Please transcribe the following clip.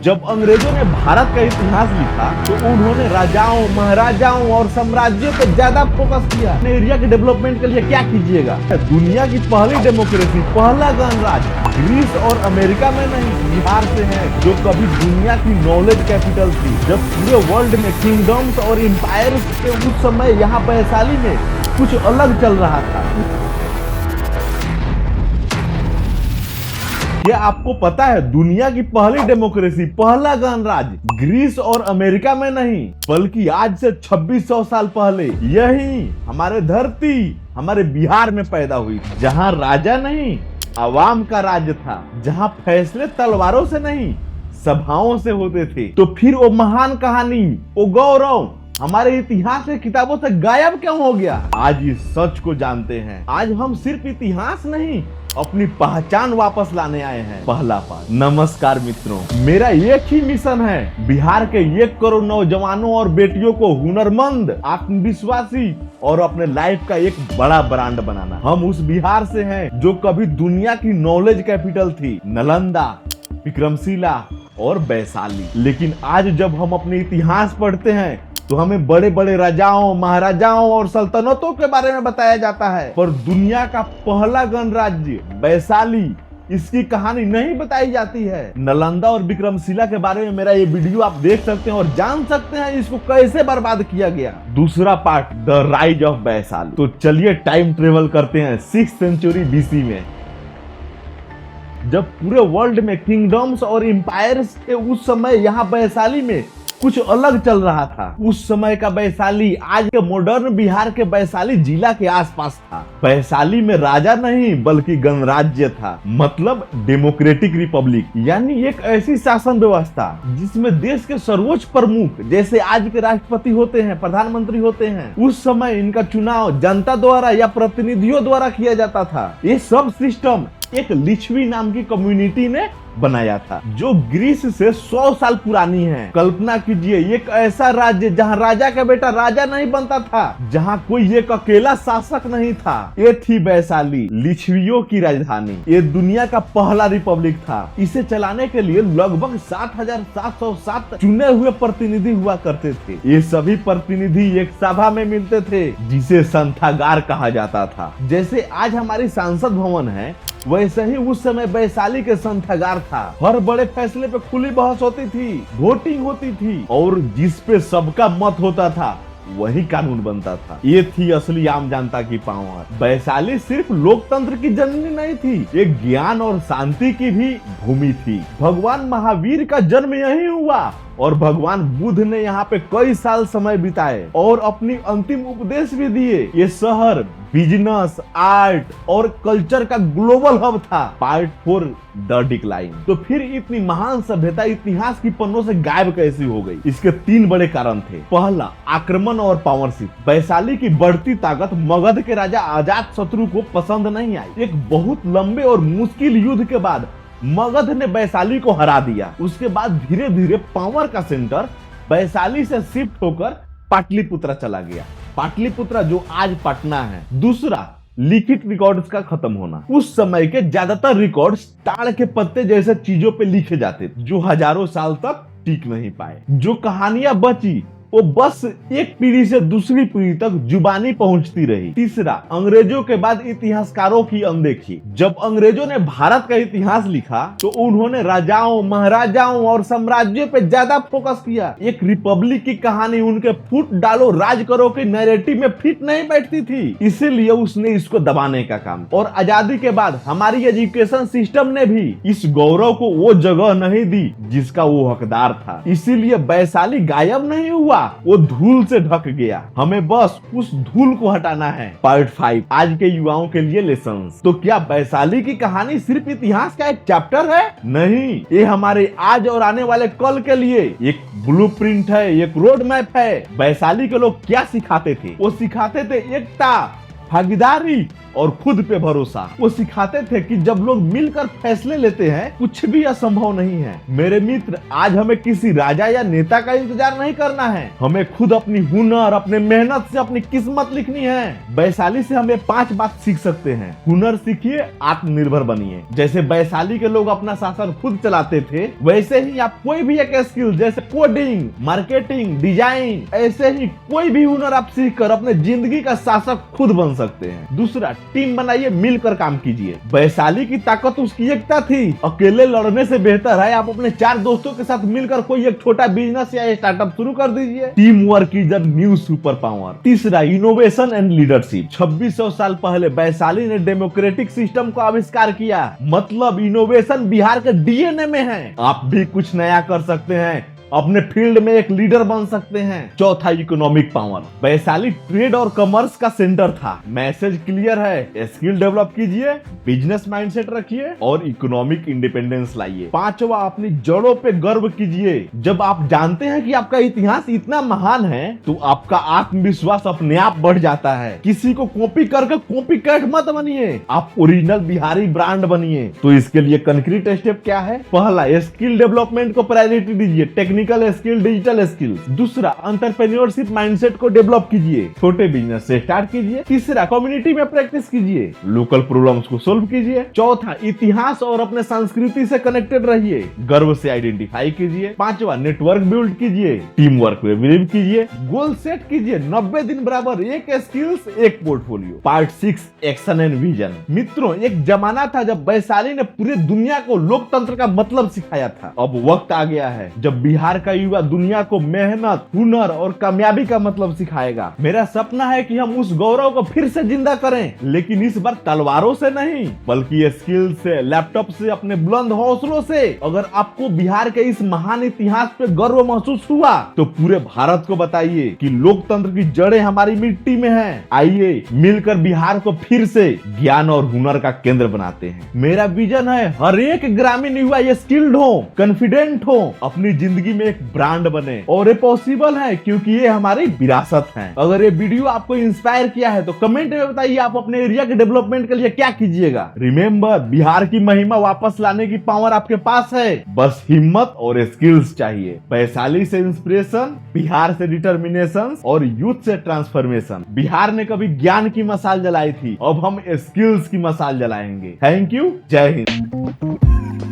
जब अंग्रेजों ने भारत का इतिहास लिखा तो उन्होंने राजाओं, महाराजाओं और साम्राज्यों पे ज्यादा फोकस किया। एरिया के डेवलपमेंट के लिए क्या कीजिएगा? दुनिया की पहली डेमोक्रेसी, पहला गणराज्य ग्रीस और अमेरिका में नहीं, बिहार से है, जो कभी दुनिया की नॉलेज कैपिटल थी। जब पूरे वर्ल्ड में किंगडम्स और एम्पायर्स के उस समय यहाँ वैशाली में कुछ अलग चल रहा था। क्या आपको पता है दुनिया की पहली डेमोक्रेसी, पहला गणराज्य ग्रीस और अमेरिका में नहीं, बल्कि आज से 2600 साल पहले यही हमारे धरती, हमारे बिहार में पैदा हुई, जहां राजा नहीं, आवाम का राज्य था, जहां फैसले तलवारों से नहीं, सभाओं से होते थे। तो फिर वो महान कहानी, वो गौरव हमारे इतिहास के किताबों से गायब क्यों हो गया? आज इस सच को जानते हैं। आज हम सिर्फ इतिहास नहीं, अपनी पहचान वापस लाने आए हैं। पहला पाठ। नमस्कार मित्रों, मेरा एक ही मिशन है, बिहार के 1 करोड़ नौजवानों और बेटियों को हुनरमंद, आत्मविश्वासी और अपने लाइफ का एक बड़ा ब्रांड बनाना। हम उस बिहार से हैं जो कभी दुनिया की नॉलेज कैपिटल थी, नालंदा, विक्रमशिला और वैशाली। लेकिन आज जब हम अपने इतिहास पढ़ते हैं तो हमें बड़े बड़े राजाओं, महाराजाओं और सल्तनतों के बारे में बताया जाता है, पर दुनिया का पहला गणराज्य वैशाली, इसकी कहानी नहीं बताई जाती है। नालंदा और विक्रमशिला के बारे में मेरा ये वीडियो आप देख सकते हैं और जान सकते हैं इसको कैसे बर्बाद किया गया। दूसरा part, the rise of Vaishali. तो चलिए टाइम ट्रेवल करते हैं 6th सेंचुरी BC में, जब पूरे वर्ल्ड में किंगडम्स और एम्पायर्स थे। उस समय यहाँ वैशाली में कुछ अलग चल रहा था। उस समय का वैशाली आज के मॉडर्न बिहार के वैशाली जिला के आसपास था। वैशाली में राजा नहीं बल्कि गणराज्य था, मतलब डेमोक्रेटिक रिपब्लिक, यानी एक ऐसी शासन व्यवस्था जिसमें देश के सर्वोच्च प्रमुख, जैसे आज के राष्ट्रपति होते हैं, प्रधानमंत्री होते हैं, उस समय इनका चुनाव जनता द्वारा या प्रतिनिधियों द्वारा किया जाता था। ये सब सिस्टम एक लिच्छवी नाम की कम्युनिटी ने बनाया था, जो ग्रीस से 100 साल पुरानी है। कल्पना कीजिए, एक ऐसा राज्य जहां राजा का बेटा राजा नहीं बनता था, जहां कोई एक अकेला शासक नहीं था। ये थी वैशाली, लिच्छवियों की राजधानी। ये दुनिया का पहला रिपब्लिक था। इसे चलाने के लिए लगभग 7,707 चुने हुए प्रतिनिधि हुआ करते थे। ये सभी प्रतिनिधि एक सभा में मिलते थे, जिसे संथागार कहा जाता था। जैसे आज हमारी संसद भवन है, वैसे ही उस समय वैशाली के संथागार था। हर बड़े फैसले पे खुली बहस होती थी, वोटिंग होती थी, और जिस पे सबका मत होता था वही कानून बनता था। ये थी असली आम जनता की पावर। वैशाली सिर्फ लोकतंत्र की जननी नहीं थी, एक ज्ञान और शांति की भी भूमि थी। भगवान महावीर का जन्म यही हुआ और भगवान बुद्ध ने यहाँ पे कई साल समय बिताए और अपनी अंतिम उपदेश भी दिए। ये शहर बिजनेस, आर्ट और कल्चर का ग्लोबल हब था। Part 4, the decline. तो फिर इतनी महान सभ्यता इतिहास की पन्नों से गायब कैसी हो गई? इसके 3 बड़े कारण थे। पहला, आक्रमण और पावरशिप। वैशाली की बढ़ती ताकत मगध के राजा अजातशत्रु को पसंद नहीं आई। एक बहुत लंबे और मुश्किल युद्ध के बाद मगध ने वैशाली को हरा दिया। उसके बाद धीरे धीरे पावर का सेंटर वैशाली से शिफ्ट होकर पाटलिपुत्रा चला गया। पाटलिपुत्रा जो आज पटना है। दूसरा, लिखित रिकॉर्ड्स का खत्म होना। उस समय के ज्यादातर रिकॉर्ड्स ताड़ के पत्ते जैसे चीजों पे लिखे जाते थे, जो हजारों साल तक टिक नहीं पाए। जो कहानियां बची वो बस एक पीढ़ी से दूसरी पीढ़ी तक जुबानी पहुंचती रही। तीसरा, अंग्रेजों के बाद इतिहासकारों की अनदेखी। जब अंग्रेजों ने भारत का इतिहास लिखा तो उन्होंने राजाओं, महाराजाओं और साम्राज्यों पे ज्यादा फोकस किया। एक रिपब्लिक की कहानी उनके फुट डालो राज करो के नैरेटिव में फिट नहीं बैठती थी, इसीलिए उसने इसको दबाने का काम। और आजादी के बाद हमारी एजुकेशन सिस्टम ने भी इस गौरव को वो जगह नहीं दी जिसका वो हकदार था। इसीलिए वैशाली गायब नहीं हुआ, वो धूल से ढक गया। हमें बस उस धूल को हटाना है। पार्ट 5, आज के युवाओं के लिए लेसन्स। तो क्या वैशाली की कहानी सिर्फ इतिहास का एक चैप्टर है? नहीं, ये हमारे आज और आने वाले कल के लिए एक ब्लूप्रिंट है, एक रोड मैप है। वैशाली के लोग क्या सिखाते थे? वो सिखाते थे एकता, भागीदारी और खुद पे भरोसा। वो सिखाते थे कि जब लोग मिलकर फैसले लेते हैं कुछ भी असंभव नहीं है। मेरे मित्र, आज हमें किसी राजा या नेता का इंतजार नहीं करना है, हमें खुद अपनी हुनर, अपने मेहनत से अपनी किस्मत लिखनी है। वैशाली से हमें 5 बात सीख सकते हैं। हुनर सीखिए, आत्मनिर्भर बनिए। जैसे वैशाली के लोग अपना शासन खुद चलाते थे, वैसे ही आप कोई भी एक स्किल जैसे कोडिंग, मार्केटिंग, डिजाइन, ऐसे ही कोई भी हुनर आप सीख कर अपने जिंदगी का शासक खुद बन सकते हैं। दूसरा, टीम बनाइए, मिलकर काम कीजिए। वैशाली की ताकत उसकी एकता थी। अकेले लड़ने से बेहतर है आप अपने 4 दोस्तों के साथ मिलकर कोई एक छोटा बिजनेस या स्टार्टअप शुरू कर दीजिए। Team work is the new super power. तीसरा, इनोवेशन एंड लीडरशिप। 2600 साल पहले वैशाली ने डेमोक्रेटिक सिस्टम को आविष्कार किया। मतलब इनोवेशन बिहार के डीएनए में है। आप भी कुछ नया कर सकते हैं, अपने फील्ड में एक लीडर बन सकते हैं। चौथा, इकोनॉमिक पावर। वैशाली ट्रेड और कॉमर्स का सेंटर था। मैसेज क्लियर है, स्किल डेवलप कीजिए, बिजनेस माइंडसेट रखिए और इकोनॉमिक इंडिपेंडेंस लाइए। पांचवा, अपनी जड़ों पे गर्व कीजिए। जब आप जानते हैं कि आपका इतिहास इतना महान है तो आपका आत्मविश्वास अपने आप बढ़ जाता है। किसी को कॉपी करके कॉपी कैट मत बनिए, आप ओरिजिनल बिहारी ब्रांड बनिए। तो इसके लिए कंक्रीट स्टेप क्या है? पहला, स्किल डेवलपमेंट को प्रायोरिटी दीजिए, टेक्निकल स्किल, डिजिटल स्किल। दूसरा, एंटरप्रेन्योरशिप माइंडसेट को डेवलप कीजिए, छोटे बिजनेस से स्टार्ट कीजिए। तीसरा, कम्युनिटी में प्रैक्टिस कीजिए, लोकल प्रॉब्लम्स को सोल्व कीजिए। चौथा, इतिहास और अपने संस्कृति से कनेक्टेड रहिए, गर्व से आइडेंटिफाई कीजिए। पांचवा, नेटवर्क बिल्ड कीजिए, टीम वर्क में बिलीव कीजिए, गोल सेट कीजिए, 90 दिन बराबर एक स्किल्स एक portfolio. Part 6, action and vision. मित्रों, एक जमाना था जब वैशाली ने पूरी दुनिया को लोकतंत्र का मतलब सिखाया था। अब वक्त आ गया है जब बिहार का युवा दुनिया को मेहनत, हुनर और कामयाबी का मतलब सिखाएगा। मेरा सपना है कि हम उस गौरव को फिर से जिंदा करें, लेकिन इस बार तलवारों से नहीं बल्कि स्किल से, लैपटॉप से, अपने बुलंद हौसलों से। अगर आपको बिहार के इस महान इतिहास पे गर्व महसूस हुआ तो पूरे भारत को बताइए कि लोकतंत्र की जड़ें हमारी मिट्टी में हैं। आइए मिलकर बिहार को फिर से ज्ञान और हुनर का केंद्र बनाते हैं। मेरा विजन है हर एक ग्रामीण युवा ये स्किल्ड हो, कॉन्फिडेंट हो, अपनी जिंदगी में एक ब्रांड बने। और ये पॉसिबल है क्योंकि ये हमारी विरासत है। अगर ये वीडियो आपको इंस्पायर किया है तो कमेंट में बताइए आप अपने एरिया के डेवलपमेंट के लिए क्या कीजिएगा। रिमेंबर, बिहार की महिमा वापस लाने की पावर आपके पास है, बस हिम्मत और स्किल्स चाहिए। वैशाली से इंस्पिरेशन, बिहार से डिटर्मिनेशन और यूथ से ट्रांसफॉर्मेशन। बिहार ने कभी ज्ञान की मशाल जलाई थी, अब हम स्किल्स की मशाल जलाएंगे। थैंक यू, जय हिंद।